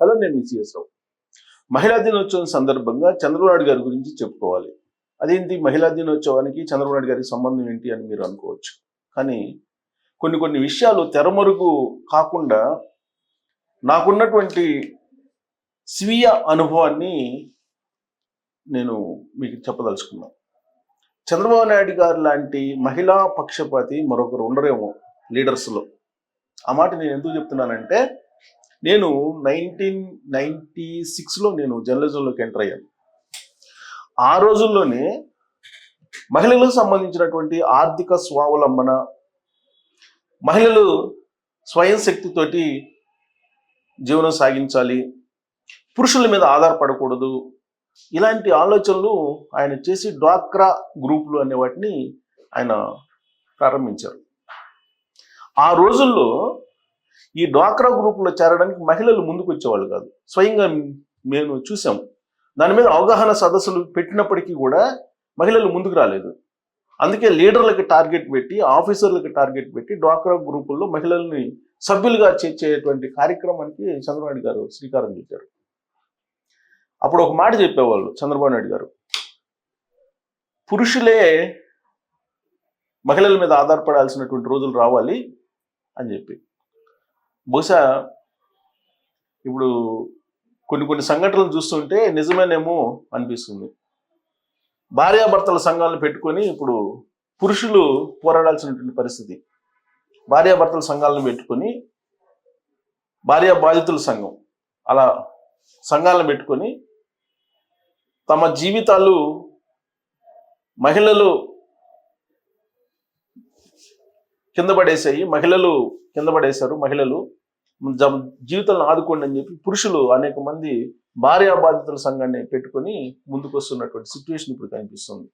Hello, నేను మీ CS రావు. మహిళా దినోత్సవం సందర్భంగా చంద్రబాబు నాయుడు గారి గురించి చెప్పుకోవాలి. అదేంటి మహిళా దినోత్సవానికి చంద్రబాబు నాయుడు గారికి సంబంధం ఏంటి అని మీరు అనుకోవచ్చు. కానీ కొన్ని విషయాలు తెరమరుగు కాకుండా నాకున్నటువంటి స్వీయ అనుభవాన్ని నేను మీకు చెప్పదలుచుకున్నాను. చంద్రబాబు నాయుడు గారు లాంటి మహిళా పక్షపాతి మరొకరు ఉండరేమో లీడర్స్లో. ఆ మాట నేను ఎందుకు చెప్తున్నానంటే, నేను 1996లో నేను జర్నలిజంలోకి ఎంటర్ అయ్యాను. ఆ రోజుల్లోనే మహిళలకు సంబంధించినటువంటి ఆర్థిక స్వావలంబన, మహిళలు స్వయం శక్తితోటి జీవనం సాగించాలి, పురుషుల మీద ఆధారపడకూడదు, ఇలాంటి ఆలోచనలు ఆయన చేసి డ్వాక్రా గ్రూపులు అనే వాటిని ఆయన ప్రారంభించారు. ఆ రోజుల్లో ఈ డ్వాక్రా గ్రూపులో చేరడానికి మహిళలు ముందుకు వచ్చేవాళ్ళు కాదు. స్వయంగా మేము చూసాం. దాని మీద అవగాహన సదస్సులు పెట్టినప్పటికీ కూడా మహిళలు ముందుకు రాలేదు. అందుకే లీడర్లకి టార్గెట్ పెట్టి, ఆఫీసర్లకి టార్గెట్ పెట్టి డ్వాక్రా గ్రూపుల్లో మహిళల్ని సభ్యులుగా చేర్చేటువంటి కార్యక్రమానికి చంద్రబాబు నాయుడు గారు శ్రీకారం చుట్టారు. అప్పుడు ఒక మాట చెప్పేవాళ్ళు చంద్రబాబు నాయుడు గారు, పురుషులే మహిళల మీద ఆధారపడాల్సినటువంటి రోజులు రావాలి అని చెప్పి. బహుశా ఇప్పుడు కొన్ని సంఘటనలు చూస్తుంటే నిజమేనేమో అనిపిస్తుంది. భార్యాభర్తల సంఘాలను పెట్టుకొని ఇప్పుడు పురుషులు పోరాడాల్సినటువంటి పరిస్థితి. భార్యాభర్తల సంఘాలను పెట్టుకొని, భార్యా బాధితుల సంఘం, అలా సంఘాలను పెట్టుకొని తమ జీవితాలు మహిళలు కింద పడేశారు, మహిళలు జీవితాలను ఆదుకోండి అని చెప్పి పురుషులు అనేక మంది భార్యా బాధితుల సంఘాన్ని పెట్టుకొని ముందుకు వస్తున్నటువంటి సిచ్యువేషన్ ఇప్పుడు కనిపిస్తుంది.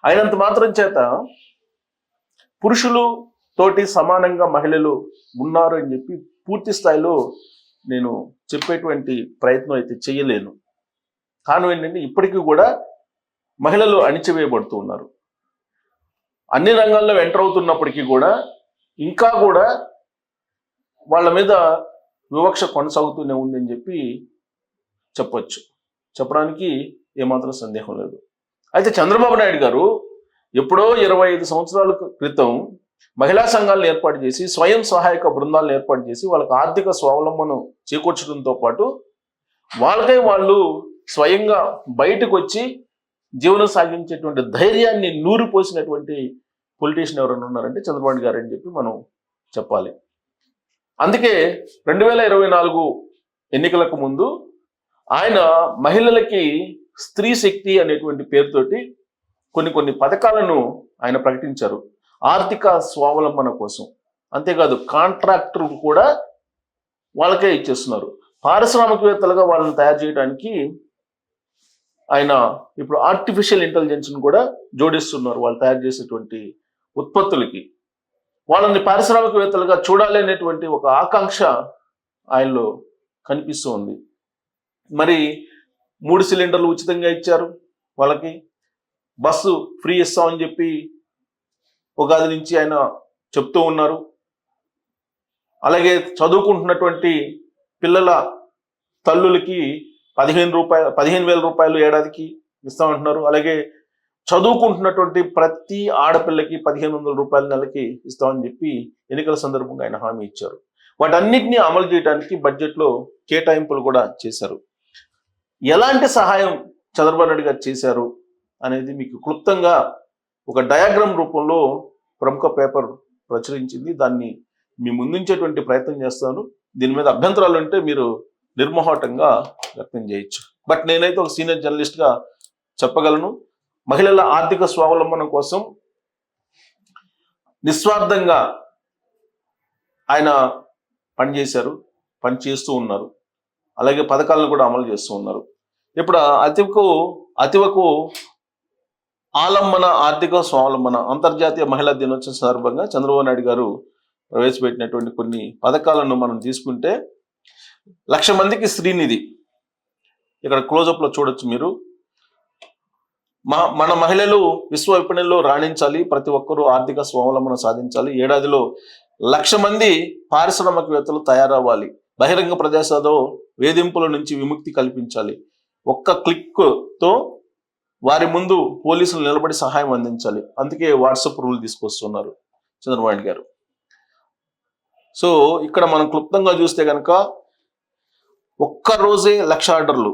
అయినంత మాత్రం చేత పురుషులు తోటి సమానంగా మహిళలు ఉన్నారు అని చెప్పి పూర్తి స్థాయిలో నేను చెప్పేటువంటి ప్రయత్నం అయితే చేయలేను. కారణం ఏంటంటే, ఇప్పటికీ కూడా మహిళలు అణిచివేయబడుతూ ఉన్నారు. అన్ని రంగాల్లో ఎంటర్ అవుతున్నప్పటికీ కూడా ఇంకా కూడా వాళ్ళ మీద వివక్ష కొనసాగుతూనే ఉందని చెప్పి చెప్పడానికి ఏమాత్రం సందేహం లేదు. అయితే చంద్రబాబు నాయుడు గారు ఎప్పుడో 25 సంవత్సరాల క్రితం మహిళా సంఘాలను ఏర్పాటు చేసి, స్వయం సహాయక బృందాలను ఏర్పాటు చేసి వాళ్ళకి ఆర్థిక స్వావలంబన చేకూర్చడంతో పాటు వాళ్ళకై వాళ్ళు స్వయంగా బయటకు వచ్చి జీవనం సాగించేటువంటి ధైర్యాన్ని నూరిపోసినటువంటి పొలిటీషియన్ ఎవరైనా ఉన్నారంటే చంద్రబాబు నాయుడు గారు అని చెప్పి మనం చెప్పాలి. అందుకే 2024 ఎన్నికలకు ముందు ఆయన మహిళలకి స్త్రీ శక్తి అనేటువంటి పేరుతోటి కొన్ని పథకాలను ఆయన ప్రకటించారు ఆర్థిక స్వావలంబన కోసం. అంతేకాదు, కాంట్రాక్టర్లు కూడా వాళ్ళకే ఇచ్చేస్తున్నారు. పారిశ్రామికవేత్తలుగా వాళ్ళని తయారు చేయడానికి ఆయన ఇప్పుడు ఆర్టిఫిషియల్ ఇంటెలిజెన్స్ను కూడా జోడిస్తున్నారు. వాళ్ళు తయారు చేసేటువంటి ఉత్పత్తులకి వాళ్ళని పారిశ్రామికవేత్తలుగా చూడాలి అనేటువంటి ఒక ఆకాంక్ష ఆయనలో కనిపిస్తూ ఉంది. మరి 3 సిలిండర్లు ఉచితంగా ఇచ్చారు, వాళ్ళకి బస్సు ఫ్రీ ఇస్తామని చెప్పి ఉగాది నుంచి ఆయన చెప్తూ ఉన్నారు. అలాగే చదువుకుంటున్నటువంటి పిల్లల తల్లులకి 15,000 రూపాయలు ఏడాదికి ఇస్తామంటున్నారు. అలాగే చదువుకుంటున్నటువంటి ప్రతి ఆడపిల్లకి 1,500 రూపాయల నెలకి ఇస్తామని చెప్పి ఎన్నికల సందర్భంగా ఆయన హామీ ఇచ్చారు. వాటన్నిటినీ అమలు చేయడానికి బడ్జెట్లో కేటాయింపులు కూడా చేశారు. ఎలాంటి సహాయం చంద్రబాబు నాయుడు గారు చేశారు అనేది మీకు క్లుప్తంగా ఒక డయాగ్రామ్ రూపంలో ప్రముఖ పేపర్ ప్రచురించింది. దాన్ని మీ ముందుంచేటువంటి ప్రయత్నం చేస్తాను. దీని మీద అభ్యంతరాలు ఉంటే మీరు నిర్మోహటంగా వ్యక్తం చేయొచ్చు. బట్ నేనైతే ఒక సీనియర్ జర్నలిస్ట్గా చెప్పగలను, మహిళల ఆర్థిక స్వావలంబన కోసం నిస్వార్థంగా ఆయన పనిచేస్తూ ఉన్నారు. అలాగే పథకాలను కూడా అమలు చేస్తూ ఉన్నారు. ఇప్పుడు అతివకు ఆలంబన, ఆర్థిక స్వావలంబన అంతర్జాతీయ మహిళా దినోత్సవం సందర్భంగా చంద్రబాబు నాయుడు గారు ప్రవేశపెట్టినటువంటి కొన్ని పథకాలను మనం తీసుకుంటే, 1,00,000 మందికి శ్రీనిధి, ఇక్కడ క్లోజప్లో చూడొచ్చు మీరు. మన మహిళలు విశ్వ విపణిలో రాణించాలి, ప్రతి ఒక్కరూ ఆర్థిక స్వావలంబన సాధించాలి, ఏడాదిలో 1,00,000 మంది పారిశ్రామికవేత్తలు తయారవ్వాలి, బహిరంగ ప్రదేశాల్లో వేధింపుల నుంచి విముక్తి కల్పించాలి. ఒక్క క్లిక్తో వారి ముందు పోలీసులు నిలబడి సహాయం అందించాలి. అందుకే వాట్సాప్ రూల్ తీసుకొస్తున్నారు చంద్రబాబు నాయుడు గారు. సో ఇక్కడ మనం క్లుప్తంగా చూస్తే కనుక ఒక్క రోజే 1,00,000 ఆర్డర్లు,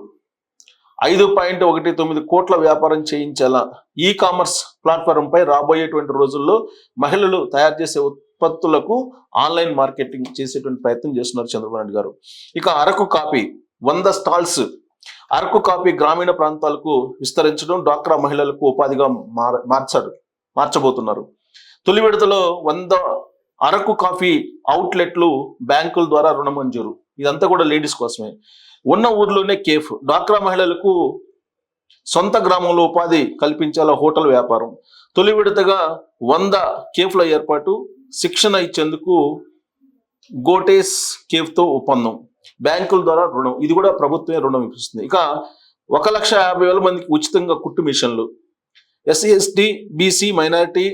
5.19 కోట్ల వ్యాపారం చేయించేలా ఈ కామర్స్ ప్లాట్ఫామ్ పై రాబోయేటువంటి రోజుల్లో మహిళలు తయారు చేసే ఉత్పత్తులకు ఆన్లైన్ మార్కెటింగ్ చేసేటువంటి ప్రయత్నం చేస్తున్నారు చంద్రబాబు నాయుడు గారు. ఇక Araku coffee 100 stalls Araku coffee గ్రామీణ ప్రాంతాలకు విస్తరించడం, డ్వాక్రా మహిళలకు ఉపాధిగా మార్చబోతున్నారు. తొలి విడతలో 100 అరకు కాఫీ అవుట్లెట్లు బ్యాంకుల ద్వారా రుణ మంజూరు. ఇదంతా కూడా లేడీస్ కోసమే. ఉన్న ఊర్లోనే కేఫ్, డ్వాక్రా మహిళలకు సొంత గ్రామంలో ఉపాధి కల్పించేలా హోటల్ వ్యాపారం. తొలి విడతగా 100 కేఫ్ల ఏర్పాటు, శిక్షణ ఇచ్చేందుకు గోటేస్ కేఫ్తో ఒప్పందం, బ్యాంకుల ద్వారా రుణం. ఇది కూడా ప్రభుత్వమే రుణం ఇప్పిస్తుంది. ఇక 1,50,000 మందికి ఉచితంగా కుట్టు మిషన్లు, SC ST BC minority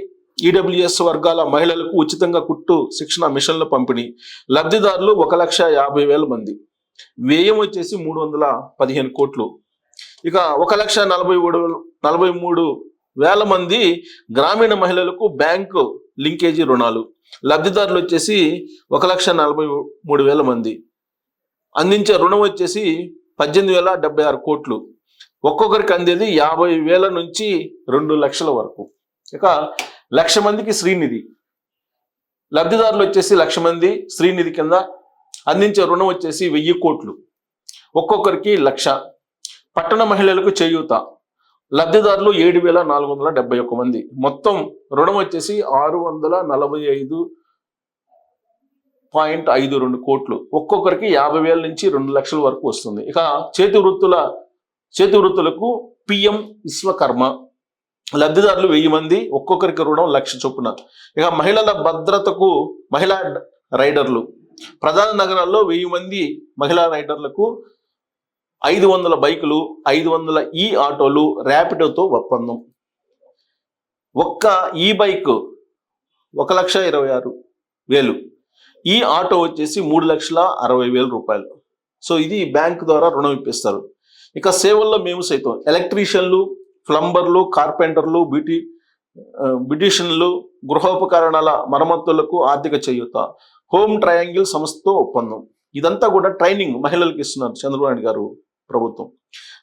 EWS వర్గాల మహిళలకు ఉచితంగా కుట్టు శిక్షణ మిషన్ల పంపిణీ. లబ్ధిదారులు 1,50,000 మంది. వ్యయం వచ్చేసి 315 కోట్లు. ఇక 1,43,000 మంది గ్రామీణ మహిళలకు బ్యాంకు లింకేజీ రుణాలు. లబ్ధిదారులు వచ్చేసి 1,43,000 మంది. అందించే రుణం వచ్చేసి 18,076 కోట్లు. ఒక్కొక్కరికి అందేది 50,000 నుంచి 2 లక్షల వరకు. ఇక 1,00,000 మందికి శ్రీనిధి, లబ్ధిదారులు వచ్చేసి 1,00,000 మంది శ్రీనిధి కింద. అందించే రుణం వచ్చేసి 1,000 కోట్లు, ఒక్కొక్కరికి 1,00,000. పట్టణ మహిళలకు చేయూత, లబ్ధిదారులు 7,471 మంది. మొత్తం రుణం వచ్చేసి 645.52 కోట్లు, ఒక్కొక్కరికి 50,000 నుంచి 2 లక్షల వరకు వస్తుంది. ఇక చేతి వృత్తులకు పిఎం విశ్వకర్మ, లబ్ధిదారులు 1000 మంది, ఒక్కొక్కరికి రుణం 1,00,000 చొప్పున. ఇక మహిళల భద్రతకు మహిళా రైడర్లు, ప్రధాన నగరాల్లో 1000 మంది మహిళా రైడర్లకు 500 బైకులు, 500 ఈ ఆటోలు, ర్యాపిడోతో ఒప్పందం. ఒక్క ఈ బైక్ 1,26,000, ఈ ఆటో వచ్చేసి 3,60,000 రూపాయలు. సో ఇది బ్యాంకు ద్వారా రుణం ఇప్పిస్తారు. ఇక సేవల్లో మేము సైతం ఎలక్ట్రీషియన్లు, ప్లంబర్లు, కార్పెంటర్లు, బ్యూటిషియన్లు, గృహోపకరణాల మరమ్మతులకు ఆర్థిక చేయూత, హోమ్ ట్రయాంగిల్ సంస్థతో ఒప్పందం. ఇదంతా కూడా ట్రైనింగ్ మహిళలకు ఇస్తున్నారు చంద్రబాబు నాయుడు గారు ప్రభుత్వం.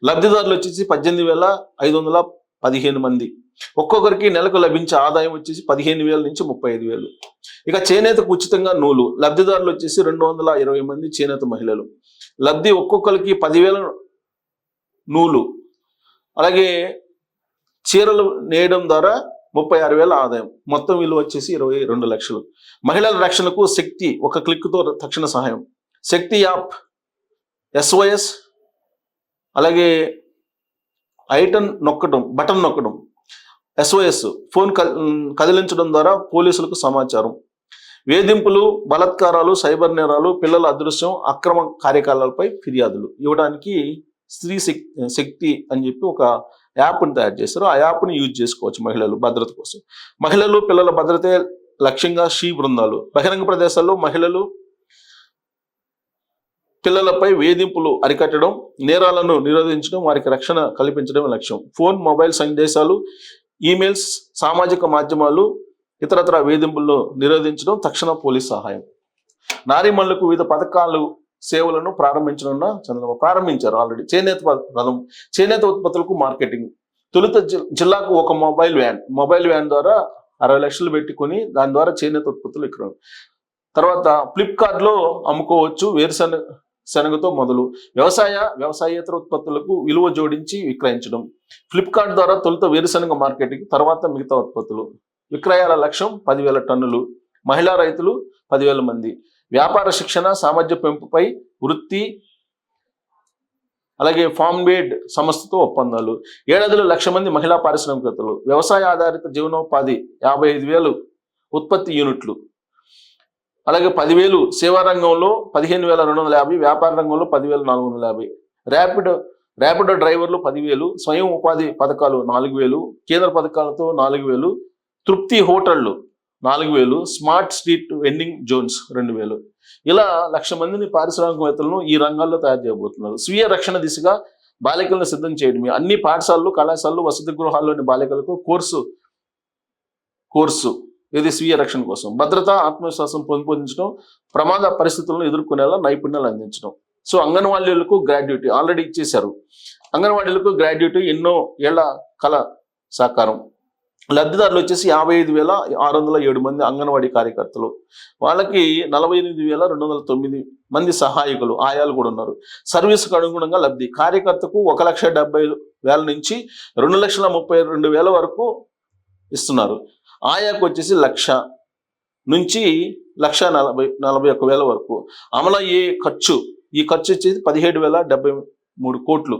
లబ్ధిదారులు వచ్చేసి 18,515 మంది. ఒక్కొక్కరికి నెలకు లభించే ఆదాయం వచ్చేసి 15,000 నుంచి 35,000. ఇక చేనేతకు ఉచితంగా నూలు, లబ్ధిదారులు వచ్చేసి 220 మంది చేనేత మహిళలు. లబ్ధి ఒక్కొక్కరికి 10,000 నూలు, అలాగే చీరలు నేయడం ద్వారా 36,000 ఆదాయం. మొత్తం విలువ వచ్చేసి 22 లక్షలు. మహిళల రక్షణకు శక్తి, ఒక క్లిక్తో తక్షణ సహాయం. శక్తి యాప్, SOS, అలాగే బటన్ నొక్కడం, SOS ఫోన్ కదిలించడం ద్వారా పోలీసులకు సమాచారం. వేధింపులు, బలాత్కారాలు, సైబర్ నేరాలు, పిల్లల అదృశ్యం, అక్రమ కార్యకలాపాలపై ఫిర్యాదులు ఇవ్వడానికి స్త్రీ శక్తి అని చెప్పి ఒక యాప్ని తయారు చేస్తారు. ఆ యాప్ని యూజ్ చేసుకోవచ్చు మహిళలు భద్రత కోసం. మహిళలు, పిల్లల భద్రతే లక్ష్యంగా షీ బృందాలు, బహిరంగ ప్రదేశాల్లో మహిళలు, పిల్లలపై వేధింపులు అరికట్టడం, నేరాలను నిరోధించడం, వారికి రక్షణ కల్పించడం లక్ష్యం. ఫోన్, మొబైల్ సందేశాలు, ఈమెయిల్స్, సామాజిక మాధ్యమాలు, ఇతరత్ర వేధింపులను నిరోధించడం, తక్షణ పోలీస్ సహాయం. నారీమణులకు వివిధ పథకాలు, సేవలను ప్రారంభించారు ఆల్రెడీ. చేనేత ఉత్పత్తులకు మార్కెటింగ్. తొలుత జిల్లాకు ఒక మొబైల్ వ్యాన్ ద్వారా 60 లక్షలు పెట్టుకుని దాని ద్వారా చేనేత ఉత్పత్తులు విక్రయం. తర్వాత ఫ్లిప్కార్ట్లో అమ్ముకోవచ్చు. వేరుశనగతో మొదలు వ్యవసాయేతర ఉత్పత్తులకు విలువ జోడించి విక్రయించడం. ఫ్లిప్కార్ట్ ద్వారా తొలుత వేరుశనగ మార్కెటింగ్, తర్వాత మిగతా ఉత్పత్తులు. విక్రయాల లక్ష్యం 10,000 టన్నులు. మహిళా రైతులు 10,000 మంది. వ్యాపార శిక్షణ, సామర్థ్య పెంపుపై వృత్తి, అలాగే ఫార్మ్ మేడ్ సంస్థతో ఒప్పందాలు. ఏడాదిలో 1,00,000 మంది మహిళా పారిశ్రామికవేత్తలు. వ్యవసాయ ఆధారిత జీవనోపాధి 55,000 ఉత్పత్తి యూనిట్లు. అలాగే 10,000 సేవా రంగంలో 15,250, వ్యాపార రంగంలో 10,450. ర్యాపిడో డ్రైవర్లు 10,000, స్వయం ఉపాధి పథకాలు 4,000, కేంద్ర పథకాలతో 4,000, తృప్తి హోటళ్లు 4,000, స్మార్ట్ స్ట్రీట్ వెండింగ్ జోన్స్ 2,000. ఇలా 1,00,000 మందిని పారిశ్రామికవేత్తలను ఈ రంగాల్లో తయారు చేయబోతున్నారు. స్వీయ రక్షణ దిశగా బాలికలను సిద్ధం చేయడమే. అన్ని పాఠశాలలు, కళాశాలలు, వసతి గృహాల్లోని బాలికలకు కోర్సు ఇది స్వీయ రక్షణ కోసం. భద్రత, ఆత్మవిశ్వాసం పెంపొందించడం, ప్రమాద పరిస్థితులను ఎదుర్కొనేలా నైపుణ్యాలు అందించడం. సో అంగన్వాడీలకు గ్రాడ్యుయేటీ ఆల్రెడీ ఇచ్చేశారు. అంగన్వాడీలకు గ్రాడ్యుయేటీ ఎన్నో ఏళ్ల కళ సాకారం. లబ్ధిదారులు వచ్చేసి 55,607 మంది అంగన్వాడీ కార్యకర్తలు. వాళ్ళకి 48,209 మంది సహాయకులు, ఆయాలు కూడా ఉన్నారు. సర్వీసుకు అనుగుణంగా లబ్ధి. కార్యకర్తకు 1,70,000 నుంచి 2,32,000 వరకు ఇస్తున్నారు. ఆయాకు వచ్చేసి 1,00,000 నుంచి 1,41,000 వరకు. అమలయ్యే ఖర్చు, ఈ ఖర్చు వచ్చేసి 17,073 కోట్లు.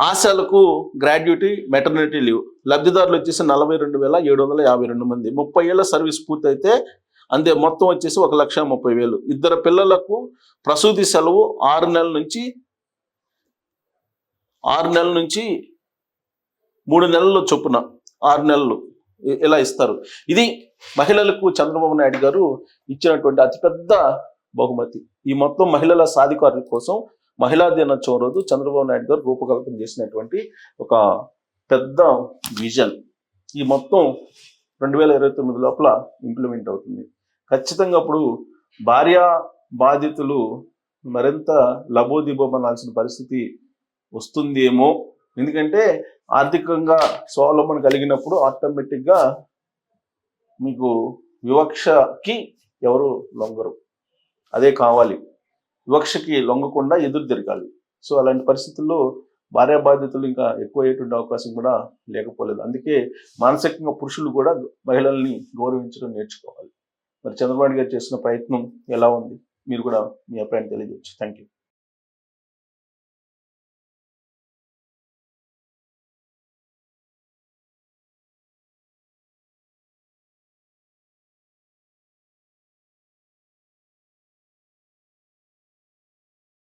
ఆశాలకు గ్రాడ్యుయేటీ, మెటర్నిటీ లీవ్. లబ్ధిదారులు వచ్చేసి 42,752 మంది. 30 ఏళ్ల సర్వీస్ పూర్తయితే అంతే. మొత్తం వచ్చేసి 1,30,000. 2 పిల్లలకు ప్రసూతి సెలవు 6 నెలల నుంచి 3 నెలల చొప్పున 6 నెలలు ఇలా ఇస్తారు. ఇది మహిళలకు చంద్రబాబు నాయుడు గారు ఇచ్చినటువంటి అతిపెద్ద బహుమతి. ఈ మొత్తం మహిళల సాధికారత కోసం మహిళా దినోత్సవం రోజు చంద్రబాబు నాయుడు గారు రూపకల్పన చేసినటువంటి ఒక పెద్ద విజన్. ఈ మొత్తం 2029 లోపల ఇంప్లిమెంట్ అవుతుంది. ఖచ్చితంగా అప్పుడు భార్యా బాధితులు మరింత లబోదిబోమనాల్సిన పరిస్థితి వస్తుందేమో. ఎందుకంటే ఆర్థికంగా స్వావలంబన కలిగినప్పుడు ఆటోమేటిక్గా మీకు వివక్షకి ఎవరు లొంగరు. అదే కావాలి, వివక్షకి లొంగకుండా ఎదురు తిరగాలి. సో అలాంటి పరిస్థితుల్లో భార్య బాధ్యతలు ఇంకా ఎక్కువ అయ్యేటువంటి అవకాశం కూడా లేకపోలేదు. అందుకే మానసికంగా పురుషులు కూడా మహిళల్ని గౌరవించడం నేర్చుకోవాలి. మరి చంద్రబాబు గారు చేసిన ప్రయత్నం ఎలా ఉంది? మీరు కూడా మీ అభిప్రాయం తెలియజేయచ్చు. Thank you.